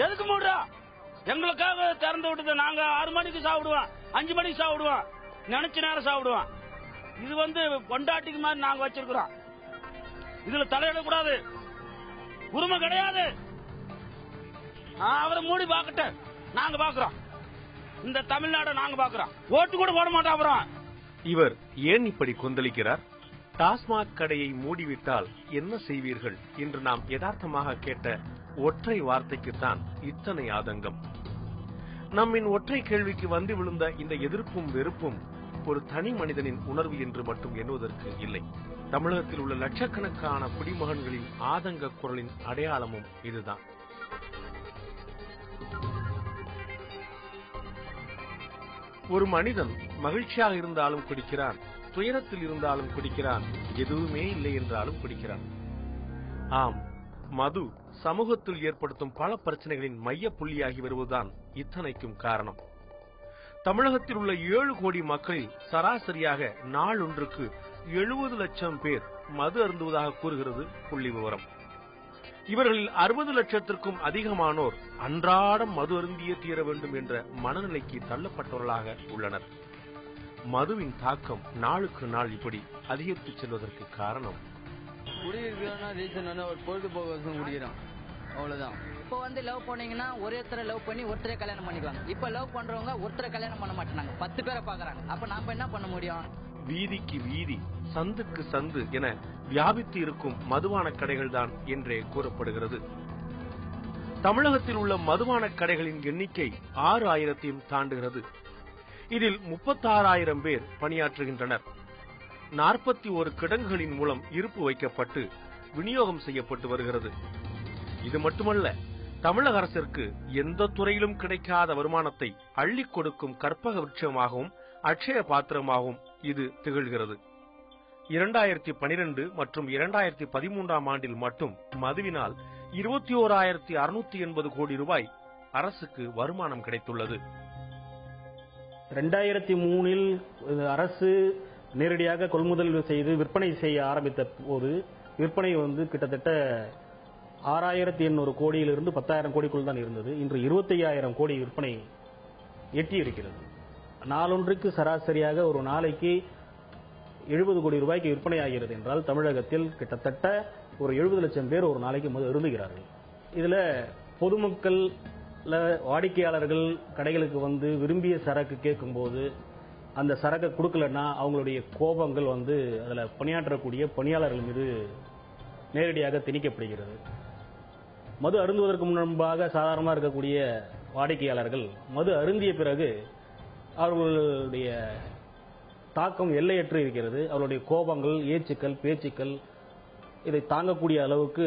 எதுக்கு மூடுறா? எங்களுக்காக திறந்து விட்டது. நாங்க 6 மணிக்கு சாப்பிடுவோம், 5 மணிக்கு சாப்பிடுவோம், நினைச்ச நேரம் சாப்பிடுவோம். இது பொண்டாட்டிக்கு மாதிரி நாங்க வச்சிருக்கிறோம். இதுல தலையிடக்கூடாது, உரிமை கிடையாது. அவரை மூடி பாக்கட்ட நாங்க பாக்குறோம். இந்த தமிழ்நாடு நாங்க பாக்குறோம். ஓட்டு கூட போட மாட்டோம். அப்புறம் இவர் ஏன் இப்படி கொந்தளிக்கிறார்? டாஸ்மாக் கடையை மூடிவிட்டால் என்ன செய்வீர்கள் என்று நாம் யதார்த்தமாக கேட்ட ஒற்றை வார்த்தைக்குத்தான் இத்தனை ஆதங்கம். நம்மின் ஒற்றை கேள்விக்கு வந்து விழுந்த இந்த எதிர்ப்பும் வெறுப்பும் ஒரு தனி மனிதனின் உணர்வு என்று மட்டும் எண்ணுவதற்கு இல்லை. தமிழகத்தில் உள்ள லட்சக்கணக்கான குடிமகன்களின் ஆதங்க குரலின் அடையாளமும் இதுதான். ஒரு மனிதன் மகிழ்ச்சியாக இருந்தாலும் குடிக்கிறான், துயரத்தில் இருந்தாலும் குடிக்கிறான், எதுவுமே இல்லை என்றாலும் குடிக்கிறான். ஆம், மது சமூகத்தில் ஏற்படுத்தும் பல பிரச்சனைகளின் மைய புள்ளியாகி வருவதுதான் இத்தனைக்கும் காரணம். தமிழகத்தில் உள்ள 7 கோடி மக்களில் சராசரியாக நாளொன்றுக்கு 70 லட்சம் பேர் மது அருந்துவதாக கூறுகிறது புள்ளி விவரம். இவர்களில் 60 லட்சத்திற்கும் அதிகமானோர் அன்றாடம் மது அருந்தியே தீர வேண்டும் என்ற மனநிலைக்கு தள்ளப்பட்டவர்களாக உள்ளனர். மதுவின் தாக்கம் நாளுக்கு நாள் இப்படி அதிகரித்து செல்வதற்கு காரணம் பொழுதுபோக்கு குடிக்கிறோம், அவ்வளவுதான். இப்போ லவ் பண்ணீங்கன்னா ஒருத்தரை லவ் பண்ணி ஒருத்தரை கல்யாணம் பண்ணிக்குவாங்க. இப்ப லவ் பண்றவங்க ஒருத்தரை கல்யாணம் பண்ண மாட்டாங்க, 10 பேரை பாக்குறாங்க. அப்ப நாம என்ன பண்ண முடியும்? வீதிக்கு வீதி, சந்துக்கு சந்து என வியாபித்து இருக்கும் மதுபான கடைகள் தான் என்றே கூறப்படுகிறது. தமிழகத்தில் உள்ள மதுபான கடைகளின் எண்ணிக்கை 6000ஐயும் தாண்டுகிறது. இதில் 36,000 பேர் பணியாற்றுகின்றனர். 41 கிடங்குகளின் மூலம் இருப்பு வைக்கப்பட்டு விநியோகம் செய்யப்பட்டு வருகிறது. இது மட்டுமல்ல, தமிழக அரசிற்கு எந்த துறையிலும் கிடைக்காத வருமானத்தை அள்ளி கொடுக்கும் கற்பக விருட்சமாகவும் அட்சய பாத்திரமாகவும் இது திகழ்கிறது. 2012 மற்றும் 2013 ஆண்டில் மட்டும் மதுவினால் 21,680 கோடி ரூபாய் அரசுக்கு வருமானம் கிடைத்துள்ளது. 2003 அரசு நேரடியாக கொள்முதல் செய்து விற்பனை செய்ய ஆரம்பித்த போது விற்பனை கிட்டத்தட்ட 6,800 கோடியிலிருந்து 10,000 கோடிக்குள் தான் இருந்தது. இன்று 25,000 கோடி விற்பனை எட்டி இருக்கிறது. நாளொன்றுக்கு சராசரியாக ஒரு நாளைக்கு 70 கோடி ரூபாய்க்கு விற்பனை ஆகிறது என்றால் தமிழகத்தில் கிட்டத்தட்ட ஒரு 70 லட்சம் பேர் ஒரு நாளைக்கு மது அருந்துகிறார்கள். இதுல பொதுமக்கள் வாடிக்கையாளர்கள் கடைகளுக்கு விரும்பிய சரக்கு கேட்கும் போது அந்த சரக்கு கொடுக்கலன்னா அவங்களுடைய கோபங்கள் அதுல பணியாற்றக்கூடிய பணியாளர்கள் மீது நேரடியாக திணிக்கப்படுகிறது. மது அருந்துவதற்கு முன்பாக சாதாரணமாக இருக்கக்கூடிய வாடிக்கையாளர்கள் மது அருந்திய பிறகு அவர்களுடைய தாக்கம் எல்லையற்று இருக்கிறது. அவருடைய கோபங்கள், ஏச்சுக்கள், பேச்சுக்கள் இதை தாங்கக்கூடிய அளவுக்கு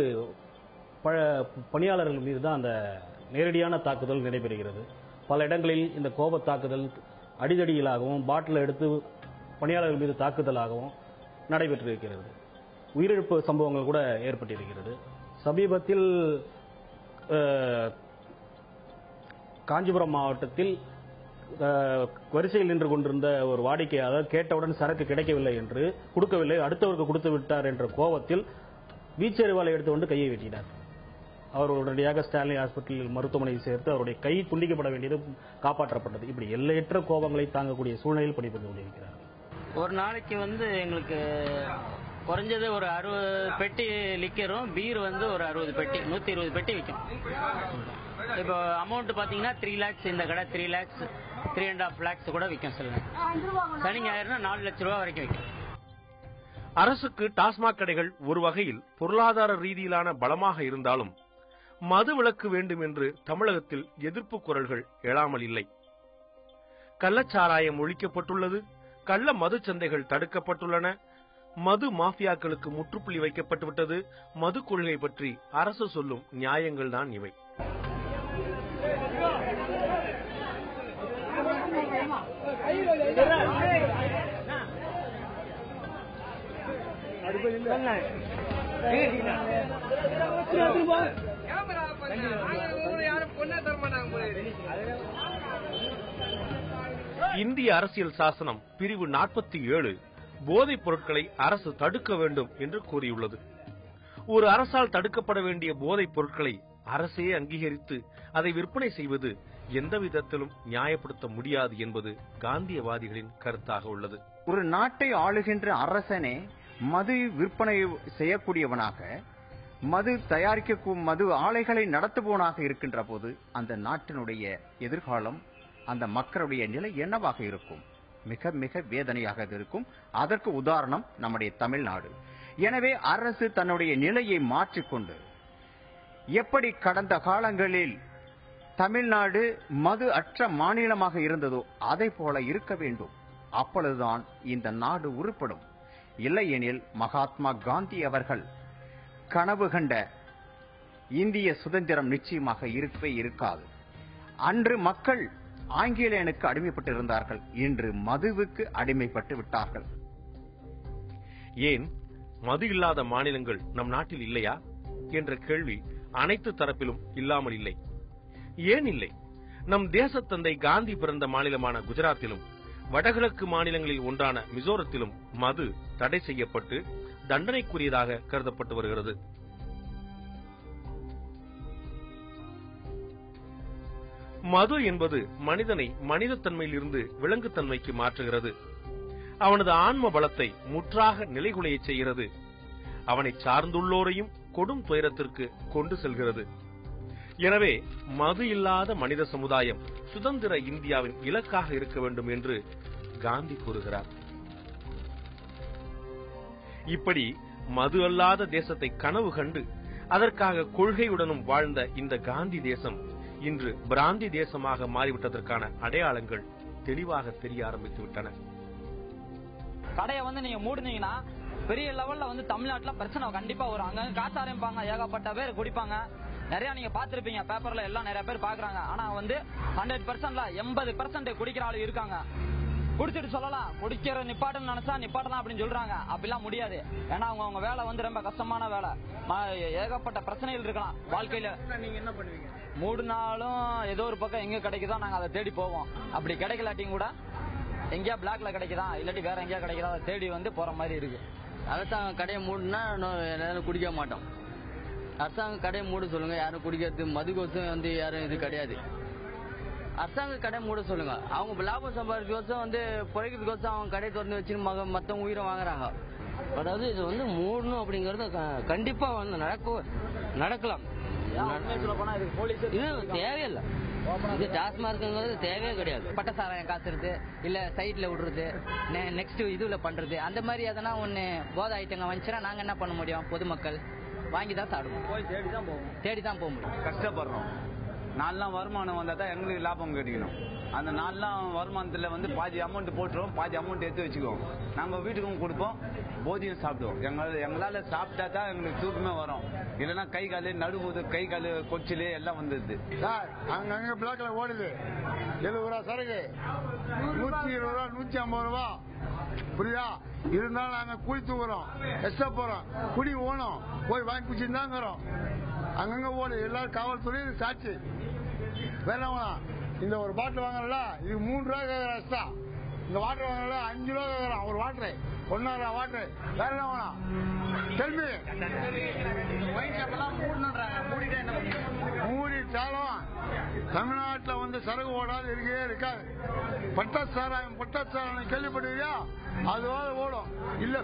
பணியாளர்கள் மீது தான் அந்த நேரடியான தாக்குதல் நடைபெறுகிறது. பல இடங்களில் இந்த கோப தாக்குதல் அடிதடிகளாகவும் பாட்டில் எடுத்து பணியாளர்கள் மீது தாக்குதலாகவும் நடைபெற்றிருக்கிறது. உயிரிழப்பு சம்பவங்கள் கூட ஏற்பட்டிருக்கிறது. சமீபத்தில் காஞ்சிபுரம் மாவட்டத்தில் வரிசையில் நின்று கொண்டிருந்த ஒரு வாடிக்கையாளர் கேட்டவுடன் சரக்கு கிடைக்கவில்லை என்று கொடுக்கவில்லை, அடுத்தவருக்கு கொடுத்து விட்டார் என்ற கோபத்தில் வீச்செறிவாலை எடுத்து கையை வெட்டினார். அவர் உடனடியாக ஸ்டான்லி ஹாஸ்பிட்டல் மருத்துவமனையில் சேர்த்து அவருடைய கை துண்டிக்கப்பட வேண்டியது காப்பாற்றப்பட்டது. இப்படி எல்லையற்ற கோபங்களை தாங்கக்கூடிய சூழ்நிலையில் பணிபுரிந்து கொண்டிருக்கிறார். ஒரு நாளைக்கு எனக்கு குறைஞ்சது ஒரு 60 பெட்டி லிக்கரும் பீர் ஒரு 60 பெட்டி 120 பெட்டி விற்கும். இப்போ அமௌண்ட் பாத்தீங்கன்னா 3 lakhs, இந்த கடை 3 lakhs 3.5 lakhs கூட விற்கும். சில சனி ஞாயிறுனா 4 லட்சம் ரூபாய் வரைக்கும் விற்கும். அரசுக்கு டாஸ்மாக் கடைகள் ஒரு வகையில் பொருளாதார ரீதியிலான பலமாக இருந்தாலும் மது விலக்கு வேண்டும் என்று தமிழகத்தில் எதிர்ப்பு குரல்கள் எழாமல் இல்லை. கள்ளச்சாராயம் ஒழிக்கப்பட்டுள்ளது, கள்ள மது சந்தைகள் தடுக்கப்பட்டுள்ளன, மது மாஃபியாக்களுக்கு முற்றுப்புள்ளி வைக்கப்பட்டுவிட்டது. மது கொள்கை பற்றி அரசு சொல்லும் நியாயங்கள் தான் இவை. இந்திய அரசியல் சாசனம் பிரிவு 47 போதைப் பொருட்களை அரசு தடுக்க வேண்டும் என்று கூறியுள்ளது. ஒரு அரசால் தடுக்கப்பட வேண்டிய போதைப் பொருட்களை அரசே அங்கீகரித்து அதை விற்பனை செய்வது எந்த விதத்திலும் நியாயப்படுத்த முடியாது என்பது காந்தியவாதிகளின் கருத்தாக உள்ளது. ஒரு நாட்டை ஆளுகின்ற அரசனே மது விற்பனை செய்யக்கூடியவனாக, மது தயாரிக்க மது ஆலைகளை நடத்துபவனாக இருக்கின்ற போது அந்த நாட்டினுடைய எதிர்காலம், அந்த மக்களுடைய நிலை என்னவாக இருக்கும்? மிக மிக வேதனையாக இருக்கும். அதற்கு உதாரணம் நம்முடைய தமிழ்நாடு. எனவே அரசு தன்னுடைய நிலையை மாற்றிக்கொண்டு, எப்படி கடந்த காலங்களில் தமிழ்நாடு மது அற்ற மாநிலமாக இருந்ததோ அதை போல இருக்க வேண்டும். அப்பொழுதுதான் இந்த நாடு உருப்படும். இல்லையெனில் மகாத்மா காந்தி அவர்கள் கனவு கண்ட இந்திய சுதந்திரம் நிச்சயமாக இருக்கவே இருக்காது. அன்று மக்கள் ஆங்கிலேயனுக்கு அடிமைப்பட்டிருந்தார்கள், இன்று மதுவுக்கு அடிமைப்பட்டு விட்டார்கள். ஏன் மது இல்லாத மாநிலங்கள் நம் நாட்டில் இல்லையா என்ற கேள்வி அனைத்து தரப்பிலும் இல்லாமல் இல்லை. ஏன் இல்லை? நம் தேசத்தந்தை காந்தி பிறந்த மாநிலமான குஜராத்திலும் வடகிழக்கு மாநிலங்களில் ஒன்றான மிசோரத்திலும் மது தடை செய்யப்பட்டு தண்டனைக்குரியதாக கருதப்பட்டு வருகிறது. மது என்பது மனிதனை மனிதத்தன்மையில் இருந்து விலங்குத்தன்மைக்கு மாற்றுகிறது. அவனது ஆன்ம பலத்தை முற்றாக நிலைகுலைய செய்கிறது. அவனை சார்ந்துள்ளோரையும் கொடும் துயரத்திற்கு கொண்டு செல்கிறது. எனவே மது இல்லாத மனித சமுதாயம் சுதந்திர இந்தியாவின் இலக்காக இருக்க வேண்டும் என்று காந்தி கூறுகிறார். இப்படி மது அல்லாத தேசத்தை கனவு கண்டு அதற்காக கொள்கையுடனும் வாழ்ந்த இந்த காந்தி தேசம் இன்று பிராந்தி தேசமாக மாறிவிட்டதற்கான அடையாளங்கள் தெளிவாக தெரிய ஆரம்பித்து விட்டன. கடையை நீங்க மூடுனீங்கன்னா பெரிய லெவல்ல தமிழ்நாட்டுல பிரச்சனை கண்டிப்பா வரும். அங்க காசு ஆரம்பிப்பாங்க, ஏகப்பட்ட பேர் குடிப்பாங்க. நிறைய நீங்க பாத்திருப்பீங்க, பேப்பர்ல எல்லாம் நிறைய பேர் பாக்குறாங்க. ஆனா 100%ல 80% குடிக்கிற ஆளு இருக்காங்க. குடிச்சிட்டு சொல்லலாம், குடிக்கிற நிப்பாட்டுன்னு நினைச்சா நிப்பாட்டலாம் அப்படின்னு சொல்றாங்க. அப்படிலாம் முடியாது. ஏன்னா அவங்க வேலை ரொம்ப கஷ்டமான வேலை. ஏகப்பட்ட பிரச்சனைகள் இருக்கலாம் வாழ்க்கையில. நீங்க என்ன பண்ணுவீங்க? மூடுனாலும் ஏதோ ஒரு பக்கம் எங்க கிடைக்குதோ நாங்க அதை தேடி போவோம். அப்படி கிடைக்கலாட்டியும் கூட எங்கேயா பிளாக்ல கிடைக்குதா இல்லாட்டி வேற எங்கேயா கிடைக்குதா அதை தேடி போற மாதிரி இருக்கு. அரசாங்கம் கடையை மூடுனா எல்லாரும் குடிக்க மாட்டோம். அரசாங்கம் கடையை மூட சொல்லுங்க. யாரும் குடிக்கிறது மதுக்கோசம் யாரும் இது கிடையாது. அரசாங்க கடை மூட சொல்லுங்க. அவங்க லாபம் சம்பாதிக்கோசம் பிழைக்கிறதுக்கோசம் அவங்க கடையை திறந்து வச்சு மத்தவங்க உயிரை வாங்குறாங்க. அதாவது இது மூடணும் அப்படிங்கறது கண்டிப்பா நடக்கலாம். இது தேவையில்லை. இது டாஸ்மார்க்ங்கிறது தேவையே கிடையாது. பட்டசாராயம் காசுறது இல்ல சைட்ல விடுறது, நெக்ஸ்ட் இதுல பண்றது, அந்த மாதிரி எதனா ஒண்ணு போதை ஐட்டங்க வந்துச்சுன்னா நாங்க என்ன பண்ண முடியும்? பொதுமக்கள் வாங்கிதான் சாப்பிடுவோம். போய் தேடிதான் போக முடியும். கஷ்டப்படுறோம். 4 நாள் வருமானம் வந்தா தான் எங்களுக்கு லாபம் கிடைக்கணும். அந்த 4 நாள் வருமானத்துல பாதி அமௌண்ட் போட்டுருவோம், பாதி அமௌண்ட் எடுத்து வச்சுக்குவோம். நம்ம வீட்டுக்கும் கொடுப்போம், போதியும் சாப்பிடுவோம். எங்களால சாப்பிட்டா தான் எங்களுக்கு தூக்கமே வரும். இல்லைன்னா கை காலு நடுவுது, கை காலு கொச்சிலு எல்லாம் வந்துடுது. சார் அங்கங்க பிளாக்ல ஓடுது. 70 ரூபா சரக்கு, 120 ரூபா, 150 ரூபா. புரியுதா? இருந்தாலும் நாங்க கூலி தூக்குறோம், கஷ்டப்படுறோம், குடி ஓணும், போய் வாங்கி குடிச்சுட்டு தாங்கிறோம். அங்கங்க ஓடு. எல்லாரும் காவல்துறை சாட்சி. வேற இந்த ஒரு பாட்டில் வாங்கல, இது 3 ரூபா கேட்கற எக்ஸ்ட்ரா. இந்த வாட்டர் வாங்கல 5 ரூபா கேட்கறான் ஒரு வாட்டரு, 1.5 ரூபா வாட்டரு. வேற என்ன வேணாம்? கேள்வி மூடிட்டாலும் தமிழ்நாட்டில் சரகு ஓடாது இருக்கவே இருக்காது. பட்டாசாராயம் கேள்விப்படுவியா? அதுவாது ஓடும். இல்ல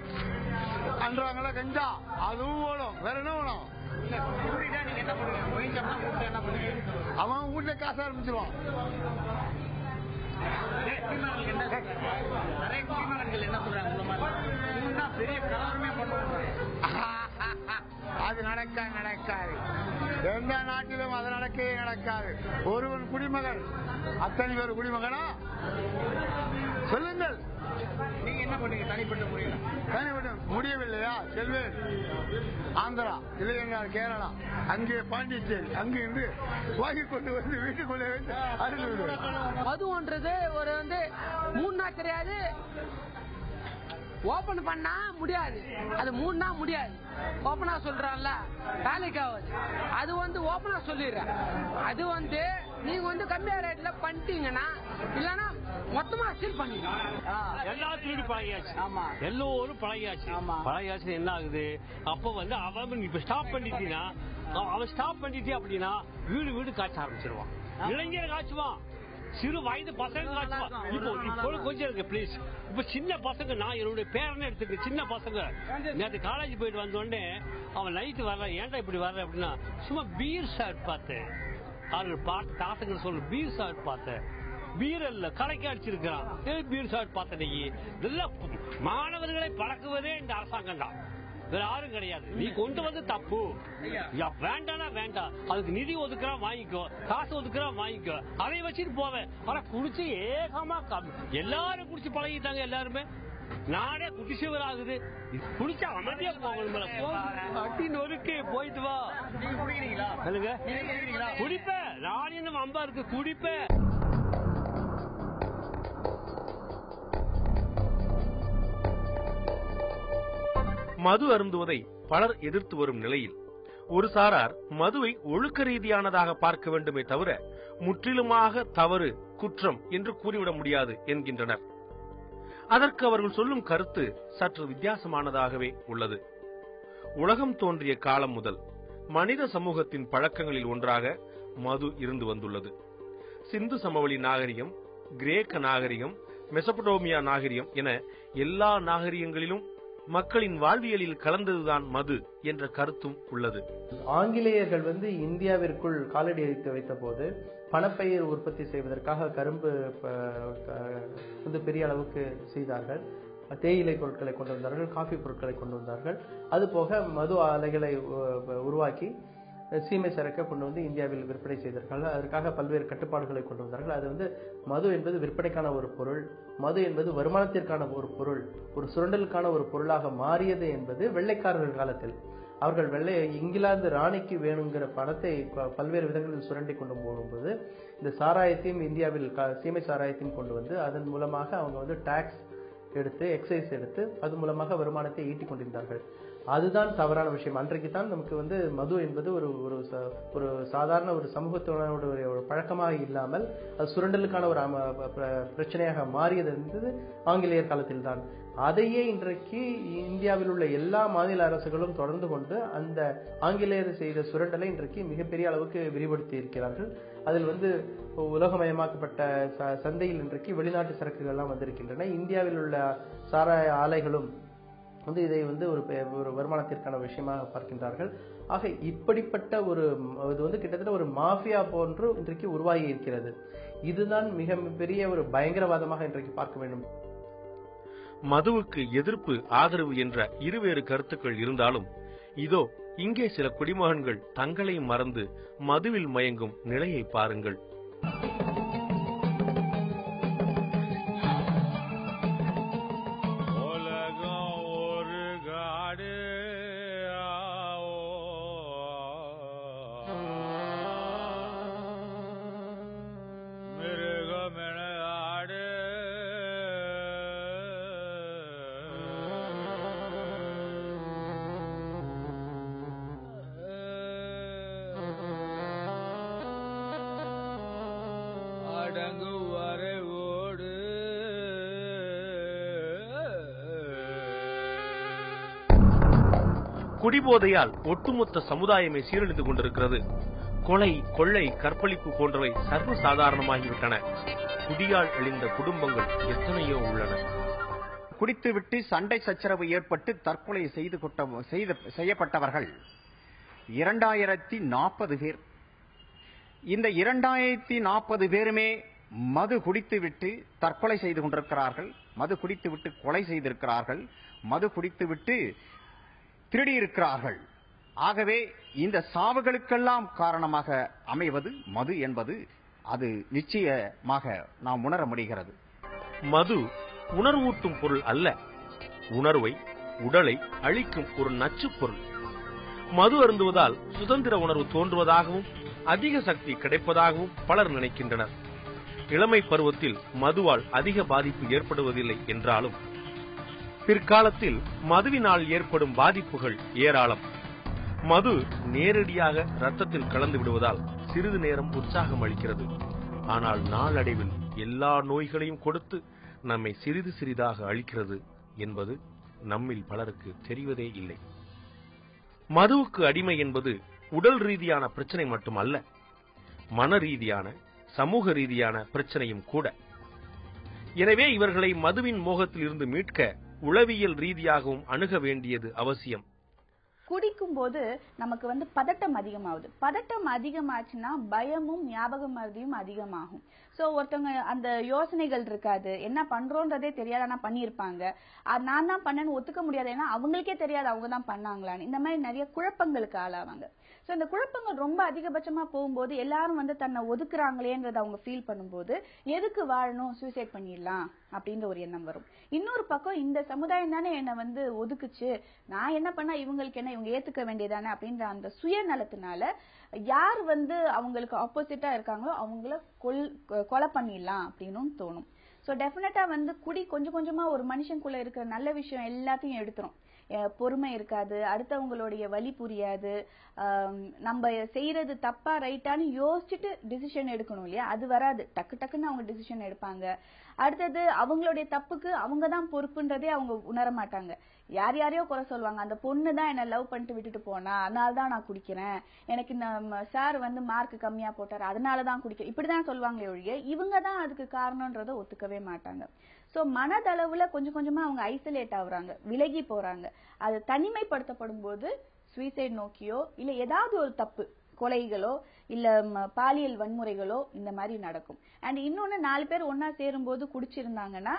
அன்றாங்களா கஞ்சா, அதுவும் ஓடும். வேற என்ன வேணும்? அவன் வீட்டுல காசு ஆரம்பிச்சிருவான். அது நடக்காது. எந்த நாட்டிலும் அது நடக்காது. ஒருவன் குடிமகன், அத்தனை பேர் குடிமகனா? சொல்லுங்கள். நீங்க என்ன பண்ணுங்க? தனிப்பட்ட முடியவில்லையா? செல்வேன் ஆந்திரா, இல்லையா கேரளா, அங்கே பாண்டிச்சேரி, அங்கிருந்து வாங்கி கொண்டு வீட்டுக்குள்ளே மதுன்றது ஒரு 3 நாள் கிடையாது, ஓபன் பண்ணா முடியாது, அது மூணா முடியாது. ஓபனா சொல்றான்ல வேலைக்கு ஆகுது, அது வந்து ஓபனா சொல்லிடுறேன். அது வந்து நீங்க வந்து கம்மியா ரேட்ல பண்ணிட்டீங்கன்னா இல்லன்னா மொத்தமா சீல் பண்ணிடுங்க. எல்லாத்துலயும் பழகியாச்சு. ஆமா, எல்லோரும் பழகியாச்சு. பழகியாச்சு என்ன ஆகுது, அப்ப வந்து அவன் இப்ப ஸ்டாப் பண்ணிட்டீங்கன்னா, அவன் ஸ்டாப் பண்ணிட்டே அப்படின்னா வீடு வீடு காய்ச்ச ஆரம்பிச்சிருவான். இளைஞர் காய்ச்சுவான், சிறு வயது பசங்க காய்ச்சுவான். இப்போ கொஞ்சம் இருக்கு பிளீஸ். இப்ப சின்ன பசங்க, நான் என்னுடைய பேரனே எடுத்துக்க, சின்ன பசங்க நேற்று காலேஜ் போயிட்டு வந்தோடனே அவன் நைட்டு வர்ற, ஏன்டா இப்படி வர்ற அப்படின்னா சும்மா பீர் ஷர்ட் பார்த்தேன். அவர்கள் பார்த்து தாத்தங்க சொல்லு, பீர் ஷர்ட் பார்த்தேன், பீர் அல்ல கடைக்கு அடிச்சிருக்கிறான், பீர் ஷர்ட் பார்த்தேன். இதெல்லாம் மாணவர்களை பழக்குவதே இந்த அரசாங்கம் தான், வேற யாரும் கிடையாது. நீ கொண்டு வந்து தப்பு, வேண்டானா வேண்டாம், அதுக்கு நிதி ஒதுக்குறா வாங்கிக்கோ, காசு ஒதுக்குறா வாங்கிக்கோ, அதை வச்சுட்டு போவேன். ஆனா குடிச்சு ஏகமா எல்லாரும் குடிச்சு பழகிட்டாங்க. எல்லாருமே நானே குடிச்சவர் ஆகுது, குடிச்சா அமைதியா போகணும். ஒருக்கு போயிட்டு வா. குடிப்பேன் நான், என்ன அம்பா இருக்கு, குடிப்பேன். மது அருந்துவதை பலர் எதிர்த்து வரும் நிலையில் ஒரு சாரார் மதுவை ஒழுக்க ரீதியானதாக பார்க்க வேண்டுமே தவிர முற்றிலுமாக தவறு, குற்றம் என்று கூறிவிட முடியாது என்கின்றனர். அதற்கு அவர்கள் சொல்லும் கருத்து சற்று வித்தியாசமானதாகவே உள்ளது. உலகம் தோன்றிய காலம் முதல் மனித சமூகத்தின் பழக்கங்களில் ஒன்றாக மது இருந்து வந்துள்ளது. சிந்து சமவெளி நாகரிகம், கிரேக்க நாகரிகம், மெசபடோமியா நாகரிகம் என எல்லா நாகரிகங்களிலும் மக்களின் வாழ்வியலில் கலந்ததுதான் மது என்ற கருத்தும் உள்ளது. ஆங்கிலேயர்கள் வந்து இந்தியாவிற்குள் காலடி வைத்த போது பணப்பயிர் உற்பத்தி செய்வதற்காக கரும்பு வந்து பெரிய அளவுக்கு செய்தார்கள். தேயிலை பொருட்களை கொண்டு வந்தார்கள், காஃபி பொருட்களை கொண்டு வந்தார்கள். அதுபோக மது ஆலைகளை உருவாக்கி சீமை சரக்கை கொண்டு வந்து இந்தியாவில் விற்பனை செய்தார்கள். அதற்காக பல்வேறு கட்டுப்பாடுகளை கொண்டு வந்தார்கள். அது வந்து மது என்பது விற்பனைக்கான ஒரு பொருள், மது என்பது வருமானத்திற்கான ஒரு பொருள், ஒரு சுரண்டலுக்கான ஒரு பொருளாக மாறியது என்பது வெள்ளைக்காரர்கள் காலத்தில். அவர்கள் இங்கிலாந்து ராணிக்கு வேணுங்கிற பணத்தை பல்வேறு விதங்களில் சுரண்டி கொண்டு போகும்போது இந்த சாராயத்தையும் இந்தியாவில் சீமை சாராயத்தையும் கொண்டு வந்து அதன் மூலமாக அவங்க வந்து டாக்ஸ் எடுத்து, எக்ஸைஸ் எடுத்து, அது மூலமாக வருமானத்தை ஈட்டிக் கொண்டிருந்தார்கள். அதுதான் தவறான விஷயம். அன்றைக்கு தான் நமக்கு வந்து மது என்பது ஒரு சாதாரண ஒரு சமூகத்தோட ஒரு பழக்கமாக இல்லாமல் அது சுரண்டலுக்கான ஒரு பிரச்சனையாக மாறியது என்பது ஆங்கிலேயர் காலத்தில் தான். அதையே இன்றைக்கு இந்தியாவில் உள்ள எல்லா மாநில அரசுகளும் தொடர்ந்து கொண்டு அந்த ஆங்கிலேயர் செய்த சுரண்டலை இன்றைக்கு மிகப்பெரிய அளவுக்கு விரிவுபடுத்தி இருக்கிறார்கள். அதில் வந்து உலகமயமாக்கப்பட்ட சந்தையில் இன்றைக்கு வெளிநாட்டு சரக்குகள் எல்லாம் வந்திருக்கின்றன. இந்தியாவில் உள்ள சாராய ஆலைகளும் வந்து இதை வந்து ஒரு வருமானத்திற்கான விஷயமாக பார்க்கின்றார்கள். ஆக இப்படிப்பட்ட இது வந்து கிட்டத்தட்ட ஒரு மாஃபியா போன்று இன்றைக்கு உருவாகி இருக்கிறது. இதுதான் மிக பெரிய ஒரு பயங்கரவாதமாக இன்றைக்கு பார்க்க வேண்டும். மதுவுக்கு எதிர்ப்பு, ஆதரவு என்ற இருவேறு கருத்துக்கள் இருந்தாலும் இதோ இங்கே சில குடிமகன்கள் தங்களை மறந்து மதுவில் மயங்கும் நிலையை பாருங்கள். குடிபோதையால் ஒட்டுமொத்த சமுதாயமே சீரழிந்து கொண்டிருக்கிறது. கொலை, கொள்ளை, கற்பழிப்பு போன்றவை சர்வ சாதாரணமாகிவிட்டன. குடியால் அழிந்த குடும்பங்கள் எத்தனையோ உள்ளன. குடித்துவிட்டு சண்டை சச்சரவு ஏற்பட்டு தற்கொலை செய்யப்பட்டவர்கள் 2040 பேர். இந்த 2040 பேருமே மது குடித்துவிட்டு தற்கொலை செய்து கொண்டிருக்கிறார்கள், மது குடித்துவிட்டு கொலை செய்திருக்கிறார்கள், மது குடித்துவிட்டு திருடி இருக்கிறார்கள். ஆகவே இந்த சாவுகளுக்கெல்லாம் காரணமாக அமைவது மது என்பது அது நிச்சயமாக நாம் உணர முடிகிறது. மது உணர்வூட்டும் பொருள் அல்ல, உணர்வை, உடலை அழிக்கும் ஒரு நச்சு பொருள். மது அருந்துவதால் சுதந்திர உணர்வு தோன்றுவதாகவும் அதிக சக்தி கிடைப்பதாகவும் பலர் நினைக்கின்றனர். இளமை பருவத்தில் மதுவால் அதிக பாதிப்பு ஏற்படுவதில்லை என்றாலும் பிற்காலத்தில் மதுவினால் ஏற்படும் பாதிப்புகள் ஏராளம். மது நேரடியாக ரத்தத்தில் கலந்து விடுவதால் சிறிது நேரம் உற்சாகம் அளிக்கிறது. ஆனால் நாளடைவில் எல்லா நோய்களையும் கொடுத்து நம்மை சிறிது சிறிதாக அழிக்கிறது என்பது நம்மில் பலருக்கு தெரிவதே இல்லை. மதுவுக்கு அடிமை என்பது உடல் ரீதியான பிரச்சனை மட்டுமல்ல, மன ரீதியான, சமூக ரீதியான பிரச்சனையும் கூட. எனவே இவர்களை மதுவின் மோகத்தில் இருந்து மீட்க உளவியல் ரீதியாகவும் அணுக வேண்டியது அவசியம். குடிக்கும் போது நமக்கு பதட்டம் அதிகமாகுது. பதட்டம் அதிகமாச்சுன்னா பயமும் ஞாபக மறதியும் அதிகமாகும். சோ ஒருத்தவங்க அந்த யோசனைகள் இருக்காது, என்ன பண்றோன்றதே தெரியாது, ஆனா பண்ணிருப்பாங்க. நான் தான் பண்ணேன்னு ஒத்துக்க முடியாது, ஏன்னா அவங்களுக்கே தெரியாது அவங்க தான் பண்ணாங்களான்னு. இந்த மாதிரி நிறைய குழப்பங்களுக்கு ஆளாவாங்க. சோ இந்த குழப்பங்கள் ரொம்ப அதிகபட்சமா போகும்போது எல்லாரும் தன்னை ஒதுக்குறாங்களேன்றத அவங்க ஃபீல் பண்ணும்போது எதுக்கு வாழணும், சூசைட் பண்ணிடலாம் அப்படின்ற ஒரு எண்ணம் வரும். இன்னொரு பக்கம் இந்த சமுதாயம் தானே என்ன ஒதுக்குச்சு, நான் என்ன பண்ணா இவங்களுக்கு என்ன, இவங்க ஏத்துக்க வேண்டியதானே அப்படின்ற அந்த சுயநலத்தினால யார் அவங்களுக்கு ஆப்போசிட்டா இருக்காங்களோ அவங்கள கொலை பண்ணிடலாம் அப்படின்னு தோணும். சோ டெஃபினட்டா குடி கொஞ்சம் கொஞ்சமா ஒரு மனுஷனுக்குள்ள இருக்கிற நல்ல விஷயம் எல்லாத்தையும் எடுத்துரும். பொறுமை இருக்காது, அடுத்தவங்களுடைய வழி புரியாது, நம்ம செய்யறது தப்பா ரைட்டான்னு யோசிச்சுட்டு டிசிஷன் எடுக்கணும் இல்லையா, அது வராது. டக்கு டக்குன்னு அவங்க டிசிஷன் எடுப்பாங்க. அடுத்தது அவங்களுடைய தப்புக்கு அவங்க தான் பொறுப்புன்றதே அவங்க உணர மாட்டாங்க. யார் யாரையோ குறை சொல்லுவாங்க, அந்த பொண்ணு தான் என்ன லவ் பண்ணிட்டு விட்டுட்டு போனா அதனால தான் நான் குடிக்கிறேன், எனக்கு இந்த சார் மார்க் கம்மியா போட்டாரு அதனாலதான் குடிக்கிறேன், இப்படிதான் சொல்லுவாங்களே ஒழிய இவங்க தான் அதுக்கு காரணம்ன்றதை ஒத்துக்கவே மாட்டாங்க. சோ மனதளவுல கொஞ்சம் கொஞ்சமா அவங்க ஐசோலேட் ஆகுறாங்க, விலகி போறாங்க. அது தனிமைப்படுத்தப்படும் போது சூசைட் நோக்கியோ இல்ல ஏதாவது ஒரு தப்பு, கொலைகளோ இல்ல பாலியல் வன்முறைகளோ இந்த மாதிரி நடக்கும். அண்ட் இன்னொன்னு 4 பேர் ஒன்னா சேரும் போது குடிச்சிருந்தாங்கன்னா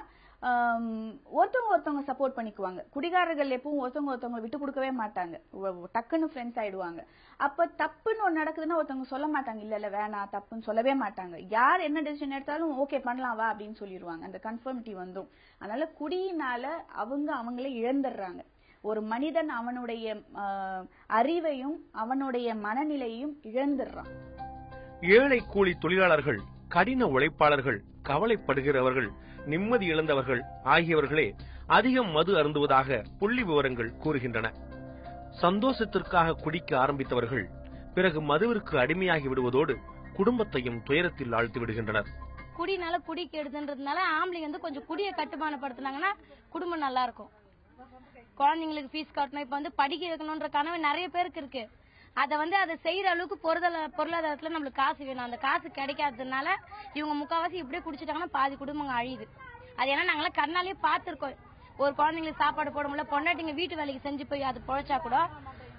ஒருத்தவங்க சப்போர்ட் பண்ணிக்குவாங்க. குடிகாரர்கள் எப்பவும் ஒருத்தவங்க விட்டு கொடுக்கவே மாட்டாங்க, டக்குன்னு ஃப்ரெண்ட்ஸ் ஆயிடுவாங்க. அப்ப தப்புன்னு ஒண்ணு நடக்குதுன்னா ஒருத்தவங்க சொல்ல மாட்டாங்க, இல்ல வேணாம் தப்புன்னு சொல்லவே மாட்டாங்க. யார் என்ன டிசிஷன் எடுத்தாலும் ஓகே பண்ணலாம் வா அப்படின்னு சொல்லிடுவாங்க. அந்த கன்ஃபர்மிட்டி வந்துடும். அதனால குடியினால அவங்களே இழந்துடுறாங்க. ஒரு மனிதன் அவனுடைய அறிவையும் அவனுடைய மனநிலையையும் இழந்துடுறான். ஏழை கூலி தொழிலாளர்கள், கடின உழைப்பாளர்கள், கவலைப்படுகிறவர்கள், நிம்மதி இழந்தவர்கள் ஆகியவர்களே அதிகம் மது அருந்துவதாக புள்ளி விவரங்கள் கூறுகின்றன. சந்தோஷத்திற்காக குடிக்க ஆரம்பித்தவர்கள் பிறகு மதுவிற்கு அடிமையாகி விடுவதோடு குடும்பத்தையும் துயரத்தில் ஆழ்த்தி விடுகின்றனர். குடினால குடி கெடுதுன்றதுனால ஆம்பளைங்க கொஞ்சம் குடிய கட்டுமானப்படுத்தினாங்கன்னா குடும்பம் நல்லா இருக்கும். குழந்தைங்களுக்கு ஃபீஸ் கட்டணும், இப்ப படிக்க வைக்கணும்ன்ற கனவு நிறைய பேருக்கு இருக்கு. அதை செய்யற அளவுக்கு பொருளாதாரத்துல நம்மளுக்கு காசு வேணும். அந்த காசு கிடைக்காததுனால இவங்க முக்காவாசி இப்படியே குடிச்சிட்டாங்கன்னா பாதி குடும்பங்க அழியுது. அது ஏன்னா நாங்களாம் கண்ணாலே பாத்துருக்கோம். ஒரு குழந்தைங்களுக்கு சாப்பாடு போட முடியல, பொண்டாட்டிங்க வீட்டு வேலைக்கு செஞ்சு போய் அது பொழைச்சா கூட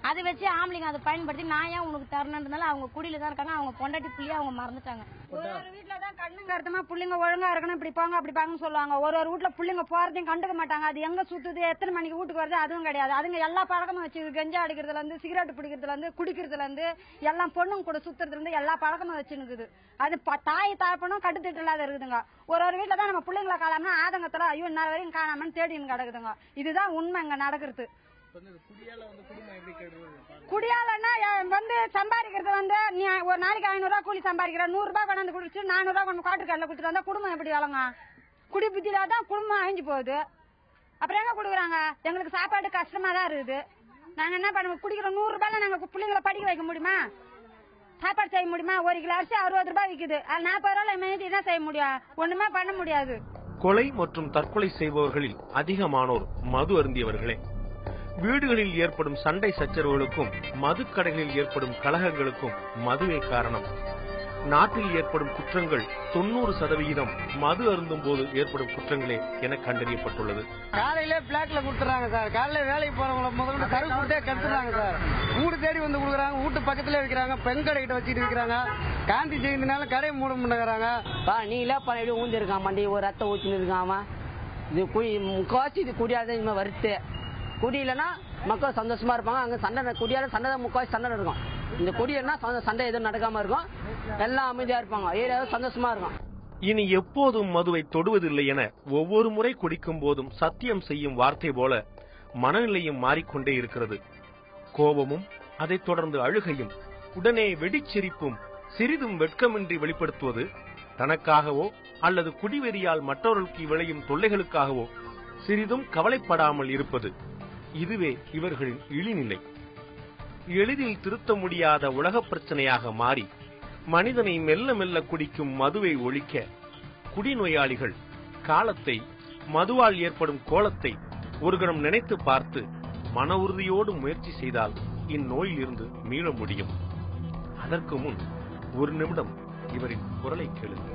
அதை வச்சு ஆம்பளைங்க அதை பயன்படுத்தி நான் ஏன் உனக்கு தரணுன்றதுனால அவங்க குடியில தான் இருக்காங்க. அவங்க பொண்டாட்டி புள்ளியா அவங்க மறந்துட்டாங்க. ஒரு வீட்டுலதான் கண்ணுங்க அர்த்தமா புள்ளிங்க ஒழுங்கா இருக்கணும், இப்படி போங்க அப்படி பாங்கன்னு சொல்லுவாங்க. ஒரு வீட்டுல புள்ளிங்க போறதையும் கண்டுக்க மாட்டாங்க. அது எங்க சுத்துது, எத்தனை மணிக்கு வீட்டுக்கு வருது அதுவும் கிடையாது. அதுங்க எல்லா பழக்கமும் வச்சு கஞ்சா அடிக்கிறதுல இருந்து சிகரெட் பிடிக்கிறதுல இருந்து குடிக்கிறதுல இருந்து எல்லாம் பொண்ணுங்க கூட சுத்துறதுல இருந்து எல்லா பழக்கமும் வச்சுனுக்குது. அது தாய் தாப்பனும் கட்டுத்திட்டு இல்லாத இருக்குதுங்க. ஒரு வீட்டுல தான் நம்ம பிள்ளைங்களை காலாம்னா ஆதங்கத்துல ஐயோ இன்ன வரையும் காணாமன்னு தேடின்னு கிடக்குதுங்க. இதுதான் உண்மை இங்க நடக்கிறது. குடியாலன்னா சம்பாதிக்கிறது நீ ஒரு நாளைக்கு 500 ரூபாய் கூலி சம்பாதிக்கிற, 100 ரூபாய் கொண்டாந்து குடிச்சு 400 ரூபாய் கொண்டு காட்டு கடையில குடுத்துட்டு வந்தா குடும்பம் எப்படி வளங்க? குடி புத்தியில தான் குடும்பம் அழிஞ்சு போகுது. அப்புறம் எங்க குடுக்குறாங்க? எங்களுக்கு சாப்பாடு கஷ்டமா தான் இருக்குது. நாங்க என்ன பண்ணுவோம்? குடிக்கிற 100 ரூபாய்ல நாங்க பிள்ளைங்களை படிக்க வைக்க முடியுமா? சாப்பாடு செய்ய முடியுமா? 1 கிலோ அரிசி 60 ரூபாய் விக்குது. அது 40 ரூபாய் மேய்ச்சி தான் செய்ய முடியும், ஒண்ணுமே பண்ண முடியாது. கொலை மற்றும் தற்கொலை செய்பவர்களில் அதிகமானோர் மது அருந்தியவர்களே. வீடுகளில் ஏற்படும் சண்டை சச்சரவுகளுக்கும் மதுக்கடைகளில் ஏற்படும் கலகங்களுக்கும் மதுவே காரணம். நாட்டில் ஏற்படும் குற்றங்கள் 90% மது அருந்தும் போது ஏற்படும் குற்றங்களே என கண்டறியப்பட்டுள்ளது. காலையிலே பிளாக்ல கொடுத்துறாங்க சார். காலையில வேலைக்கு போறவங்கள முதல்ல கரு கொடுத்தே கத்துறாங்க சார். வீடு தேடி வந்து கொடுக்குறாங்க, வீட்டு பக்கத்துல வைக்கிறாங்க, பெண் கடை கிட்ட வச்சுட்டு வைக்கிறாங்க. காந்தி ஜெயந்தினால கடையை மூட பண்ணுறாங்க. நீ இல்லப்பா எப்படி ஊந்திருக்கான் மண்டி ஒரு ரத்தம் ஊற்றின்னு இருக்கான். அவன் இது முக்காவாசி இது குடியாத இனிமே வருத்து. குடி இல்லைன்னா மக்கள் சந்தோஷமா இருப்பாங்க. அங்க சண்டை குடியால சண்டை முக்காவாசி சண்டை இருக்கும். இந்த குடியன்னா சண்டை எதுவும் நடக்காம இருக்கும், எல்லாம் அமைதியா இருப்பாங்க, ஏரியாவது சந்தோஷமா இருக்கும். இனி எப்போதும் மதுவை தொடுவதில்லை என ஒவ்வொரு முறை குடிக்கும் போதும் சத்தியம் செய்யும் வார்த்தை போல மனநிலையும் மாறிக்கொண்டே இருக்கிறது. கோபமும் அதைத் தொடர்ந்து அழுகையும் உடனே வெடிச்சிரிப்பும் சிறிதும் வெட்கமின்றி வெளிப்படுத்துவது தனக்காகவோ அல்லது குடிவெறியால் மற்றவர்களுக்கு விளையும் தொல்லைகளுக்காகவோ சிறிதும் கவலைப்படாமல் இருப்பது, இதுவே இவர்களின் இழிநிலை. எளிதில் திருத்த முடியாத உலக பிரச்சனையாக மாறி மனிதனை மெல்ல மெல்ல குடிக்கும் மதுவை ஒழிக்க குடிநோயாளிகள் காலத்தை, மதுவால் ஏற்படும் கோலத்தை ஒரு கணம் நினைத்து பார்த்து மன உறுதியோடு முயற்சி செய்தால் இந்நோயில் இருந்து மீள முடியும். அதற்கு முன் ஒரு நிமிடம் இவரின் குரலை கேளுங்க.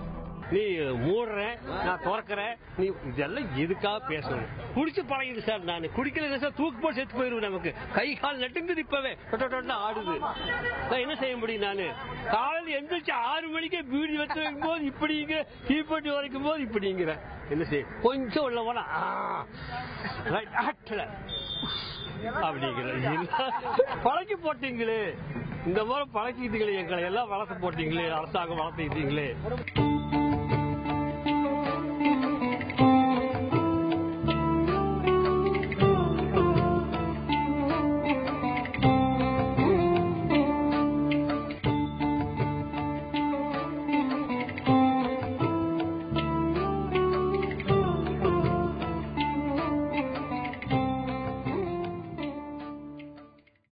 நீ மூடுற, நான் திறக்கிறேன், நீ இதெல்லாம் எதுக்காக பேசணும்? குடிச்சு பழகிது சார். நான் குடிக்கல சார், தூக்கு போட்டு செத்து போயிருவேன். நமக்கு கை கால் நட்டுங்குது, இப்பவே ஆடுது. நான் என்ன செய்ய முடியும்? நானு காலையில் எந்திரிச்சு 6 மணிக்கே பீடி வச்சு வைக்கும் போது இப்படிங்கிற, தீப்பெட்டி வரைக்கும் போது இப்படிங்கிற, என்ன செய்ய? கொஞ்சம் உள்ள போனா அப்படிங்கிற பழக்கி போட்டீங்களே, இந்த மாதிரி பழக்கிட்டீங்களே, எங்களை எல்லாம் வளர்த்து போட்டீங்களே, அரசாங்கம் வளர்த்துக்கிட்டீங்களே.